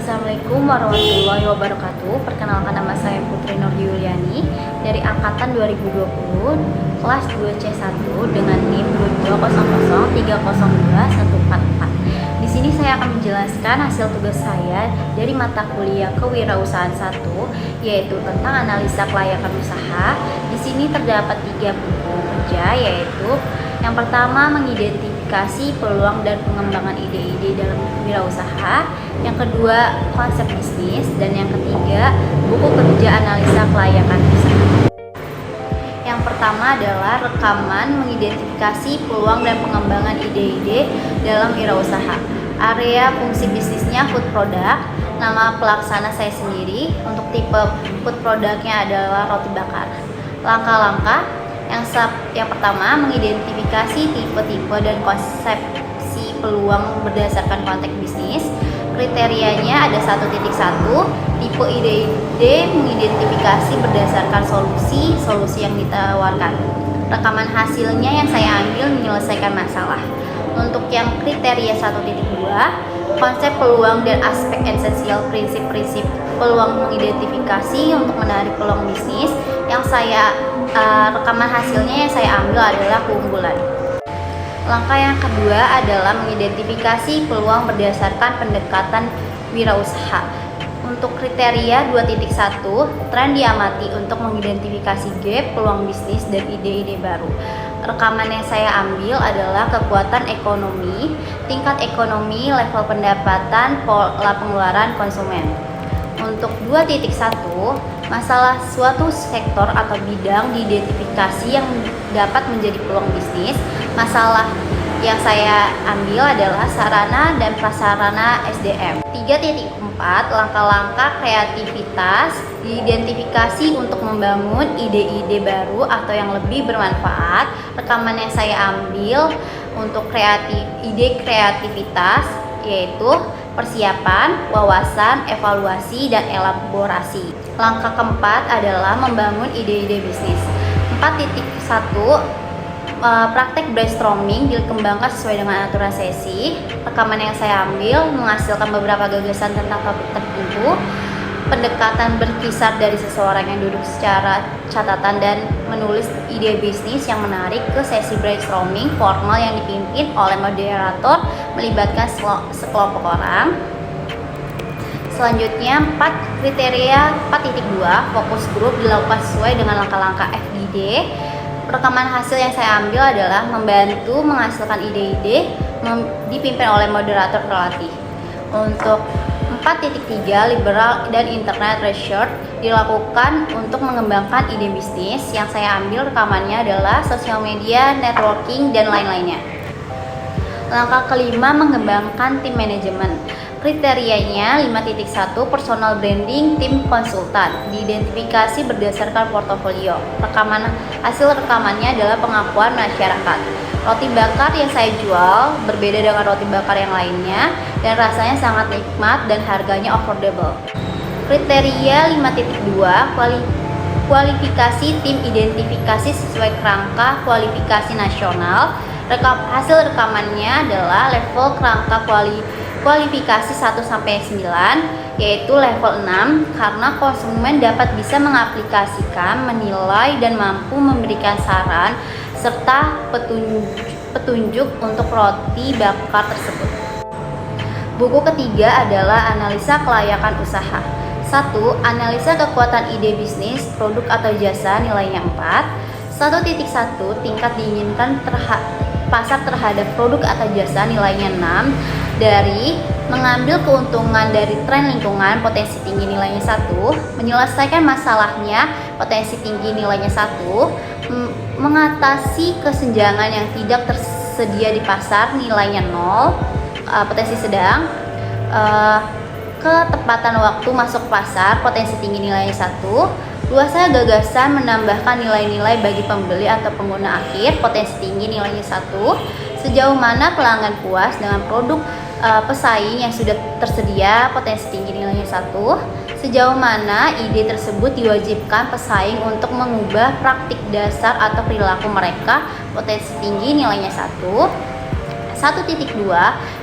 Assalamualaikum warahmatullahi wabarakatuh. Perkenalkan, nama saya Putri Nur Yuliani dari angkatan 2020 kelas 2C1 dengan NIM 200302144. Di sini saya akan menjelaskan hasil tugas saya dari mata kuliah Kewirausahaan 1, yaitu tentang analisa kelayakan usaha. Di sini terdapat 3 buku kerja, yaitu yang pertama, mengidentifikasi peluang dan pengembangan ide-ide dalam wirausaha. Yang kedua, konsep bisnis. Dan yang ketiga, buku kerja analisa kelayakan usaha. Yang pertama adalah rekaman mengidentifikasi peluang dan pengembangan ide-ide dalam wirausaha. Area fungsi bisnisnya food product. Nama pelaksana saya sendiri. Untuk tipe food productnya adalah roti bakar. Langkah-langkah yang pertama, mengidentifikasi tipe-tipe dan konsepsi peluang berdasarkan konteks bisnis. Kriterianya ada 1.1, tipe ide-ide mengidentifikasi berdasarkan solusi yang ditawarkan. Rekaman hasilnya yang saya ambil menyelesaikan masalah. Untuk yang kriteria 1.2, konsep peluang dan aspek esensial prinsip-prinsip peluang mengidentifikasi untuk menarik peluang bisnis. Yang rekaman hasilnya yang saya ambil adalah keunggulan. Langkah yang kedua adalah mengidentifikasi peluang berdasarkan pendekatan wirausaha. Untuk kriteria 2.1, tren diamati untuk mengidentifikasi gap peluang bisnis dan ide-ide baru. Rekaman yang saya ambil adalah kekuatan ekonomi, tingkat ekonomi, level pendapatan, pola pengeluaran konsumen. Untuk 2.1, masalah suatu sektor atau bidang diidentifikasi yang dapat menjadi peluang bisnis. Masalah yang saya ambil adalah sarana dan prasarana SDM. 3.4, langkah-langkah kreativitas diidentifikasi untuk membangun ide-ide baru atau yang lebih bermanfaat. Rekaman yang saya ambil untuk ide kreativitas yaitu persiapan, wawasan, evaluasi, dan elaborasi. Langkah keempat adalah membangun ide-ide bisnis. 4.1, praktek brainstorming dikembangkan sesuai dengan aturan sesi. Rekaman yang saya ambil menghasilkan beberapa gagasan tentang topik tertentu. Pendekatan berkisar dari seseorang yang duduk secara catatan dan menulis ide bisnis yang menarik ke sesi brainstorming formal yang dipimpin oleh moderator melibatkan sekelompok orang. Selanjutnya 4 kriteria 4.2, fokus grup dilakukan sesuai dengan langkah-langkah FGD. Rekaman hasil yang saya ambil adalah membantu menghasilkan ide-ide dipimpin oleh moderator terlatih. Untuk 4.3, liberal dan internet research dilakukan untuk mengembangkan ide bisnis. Yang saya ambil rekamannya adalah sosial media, networking, dan lain-lainnya. Langkah kelima, mengembangkan tim manajemen. Kriterianya 5.1, personal branding tim konsultan diidentifikasi berdasarkan portofolio. Hasil rekamannya adalah pengakuan masyarakat. Roti bakar yang saya jual berbeda dengan roti bakar yang lainnya dan rasanya sangat nikmat dan harganya affordable. Kriteria 5.2, kualifikasi tim identifikasi sesuai kerangka kualifikasi nasional. Hasil rekamannya adalah level kerangka kualifikasi 1-9, yaitu level 6, karena konsumen dapat bisa mengaplikasikan, menilai, dan mampu memberikan saran serta petunjuk untuk roti bakar tersebut. Buku ketiga adalah analisa kelayakan usaha. 1. Analisa kekuatan ide bisnis, produk atau jasa, nilainya 4. 1.1, tingkat diinginkan pasar terhadap produk atau jasa, nilainya 6. Dari mengambil keuntungan dari tren lingkungan, potensi tinggi, nilainya 1. Menyelesaikan masalahnya, potensi tinggi, nilainya 1. Mengatasi kesenjangan yang tidak tersedia di pasar, nilainya 0. Potensi sedang. Ketepatan waktu masuk pasar, potensi tinggi, nilainya 1. Luasnya gagasan menambahkan nilai-nilai bagi pembeli atau pengguna akhir, potensi tinggi, nilainya 1. Sejauh mana pelanggan puas dengan produk pesaing yang sudah tersedia, potensi tinggi, nilainya 1. Sejauh mana ide tersebut diwajibkan pesaing untuk mengubah praktik dasar atau perilaku mereka, potensi tinggi, nilainya 1. 1.2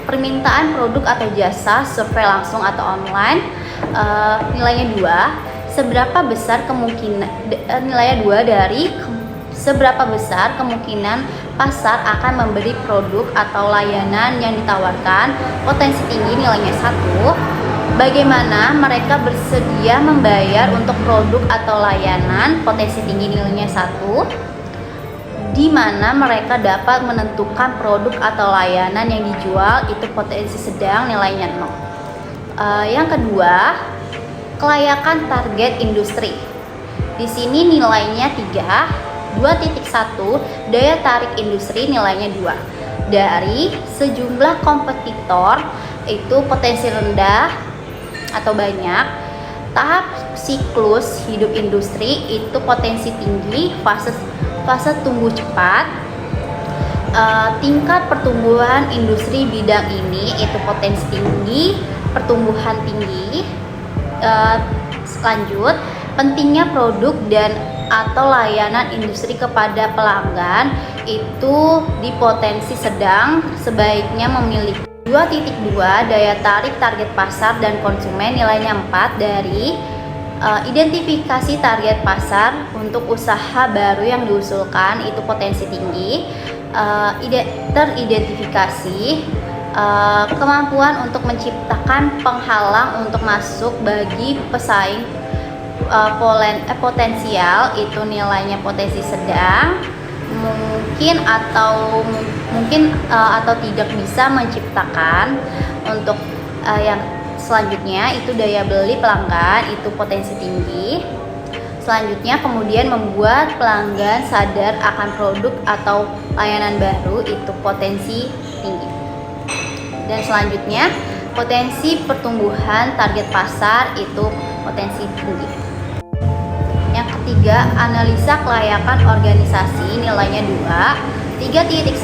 permintaan produk atau jasa survei langsung atau online, nilainya 2. Seberapa besar kemungkinan nilainya 2 dari seberapa besar kemungkinan pasar akan memberi produk atau layanan yang ditawarkan, potensi tinggi, nilainya 1. Bagaimana mereka bersedia membayar untuk produk atau layanan, potensi tinggi, nilainya 1. Di mana mereka dapat menentukan produk atau layanan yang dijual, itu potensi sedang, nilainya 0. Yang kedua, kelayakan target industri. Di sini nilainya 3. 2.1 daya tarik industri, nilainya 2. Dari sejumlah kompetitor itu potensi rendah atau banyak. Tahap siklus hidup industri itu potensi tinggi, fase tumbuh cepat. Tingkat pertumbuhan industri bidang ini itu potensi tinggi, pertumbuhan tinggi. Lanjut, pentingnya produk dan atau layanan industri kepada pelanggan itu di potensi sedang, sebaiknya memiliki. 2.2 daya tarik target pasar dan konsumen, nilainya 4. Dari identifikasi target pasar untuk usaha baru yang diusulkan, itu potensi tinggi. Teridentifikasi kemampuan untuk menciptakan penghalang untuk masuk bagi pesaing potensial, itu nilainya potensi sedang. Mungkin atau tidak bisa menciptakan. Untuk yang selanjutnya itu daya beli pelanggan, itu potensi tinggi. Selanjutnya kemudian membuat pelanggan sadar akan produk atau layanan baru, itu potensi tinggi. Dan selanjutnya potensi pertumbuhan target pasar, itu potensi tinggi. Yang ketiga, analisa kelayakan organisasi, nilainya 2. 3.1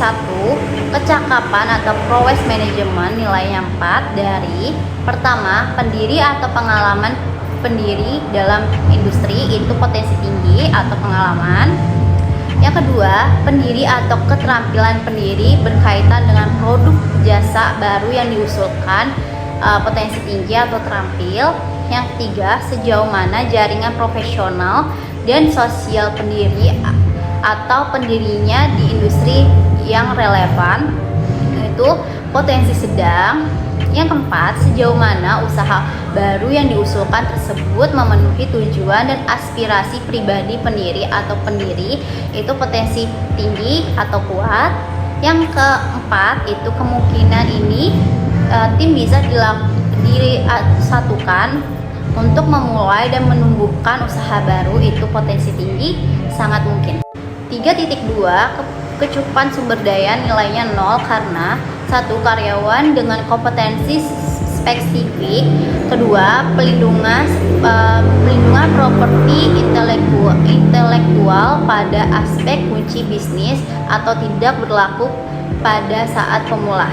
kecakapan atau prowess management, nilainya 4. Dari pertama, pendiri atau pengalaman pendiri dalam industri, itu potensi tinggi atau pengalaman. Yang kedua, pendiri atau keterampilan pendiri berkaitan dengan produk jasa baru yang diusulkan, potensi tinggi atau terampil. Yang ketiga, sejauh mana jaringan profesional dan sosial pendiri atau pendirinya di industri yang relevan, itu potensi sedang. Yang keempat, sejauh mana usaha baru yang diusulkan tersebut memenuhi tujuan dan aspirasi pribadi pendiri atau pendiri, itu potensi tinggi atau kuat. Yang keempat, itu kemungkinan ini tim bisa disatukan untuk memulai dan menumbuhkan usaha baru, itu potensi tinggi, sangat mungkin. 3.2 kecukupan sumber daya, nilainya 0 karena 1. karyawan dengan kompetensi spesifik. Kedua, pelindungan properti intelektual pada aspek kunci bisnis atau tidak berlaku pada saat pemula.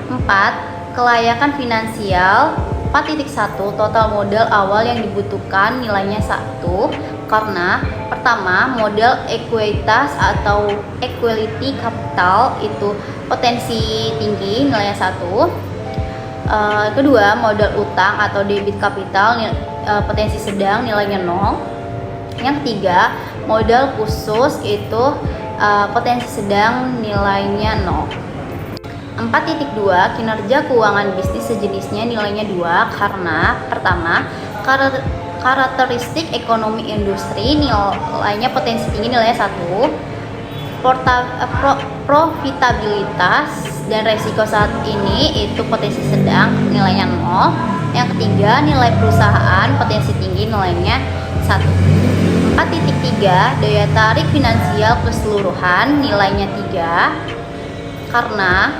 4. Kelayakan finansial. 4.1 total modal awal yang dibutuhkan, nilainya 1 karena pertama, modal ekuitas atau equity capital, itu potensi tinggi, nilainya 1. Kedua, modal utang atau debit capital, potensi sedang, nilainya 0. Yang ketiga, modal khusus, itu potensi sedang, nilainya 0. 4.2 kinerja keuangan bisnis sejenisnya, nilainya 2 karena pertama, karakteristik ekonomi industri, nilainya potensi tinggi, nilainya 1. Profitabilitas dan resiko saat ini, itu potensi sedang, nilainya 0. Yang ketiga, nilai perusahaan potensi tinggi, nilainya 1. 4.3 daya tarik finansial keseluruhan, nilainya 3 karena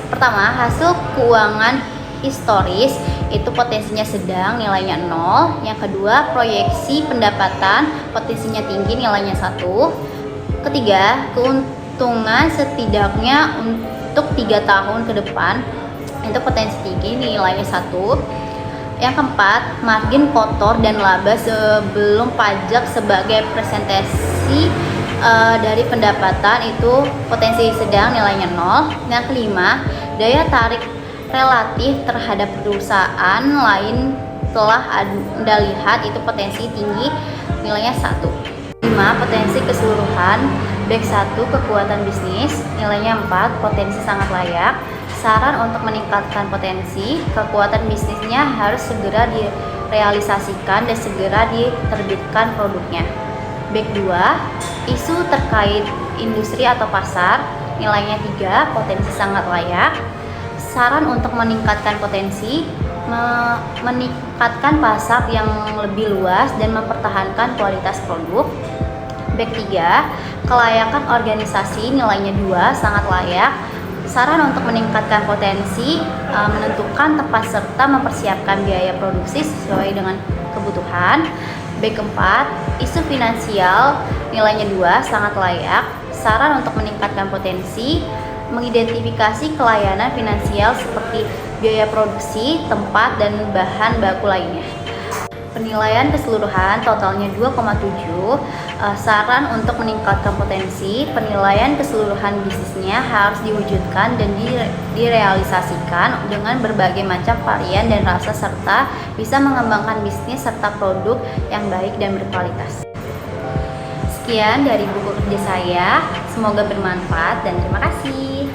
pertama, hasil keuangan historis, itu potensinya sedang, nilainya 0. Yang kedua, proyeksi pendapatan potensinya tinggi, nilainya 1. Ketiga, keuntungan setidaknya untuk 3 tahun ke depan, itu potensi tinggi, nilainya 1. Yang keempat, margin kotor dan laba sebelum pajak sebagai presentasi Dari pendapatan itu potensi sedang nilainya 0. Yang kelima, daya tarik relatif terhadap perusahaan lain telah Anda lihat itu potensi tinggi nilainya 1. 5. Potensi keseluruhan back 1 kekuatan bisnis nilainya 4, potensi sangat layak. Saran untuk meningkatkan potensi kekuatan bisnisnya harus segera direalisasikan dan segera diterbitkan produknya. Back 2, isu terkait industri atau pasar nilainya 3, potensi sangat layak. Saran untuk meningkatkan potensi, meningkatkan pasar yang lebih luas dan mempertahankan kualitas produk. Back 3, kelayakan organisasi nilainya 2, sangat layak. Saran untuk meningkatkan potensi, menentukan tepat serta mempersiapkan biaya produksi sesuai dengan kebutuhan. Back 4, isu finansial nilainya 2, sangat layak. Saran untuk meningkatkan potensi, mengidentifikasi kelayanan finansial seperti biaya produksi, tempat, dan bahan baku lainnya. Penilaian keseluruhan totalnya 2,7. Saran untuk meningkatkan potensi, penilaian keseluruhan bisnisnya harus diwujudkan dan direalisasikan dengan berbagai macam varian dan rasa serta bisa mengembangkan bisnis serta produk yang baik dan berkualitas. Sekian dari buku kerja saya, semoga bermanfaat dan terima kasih.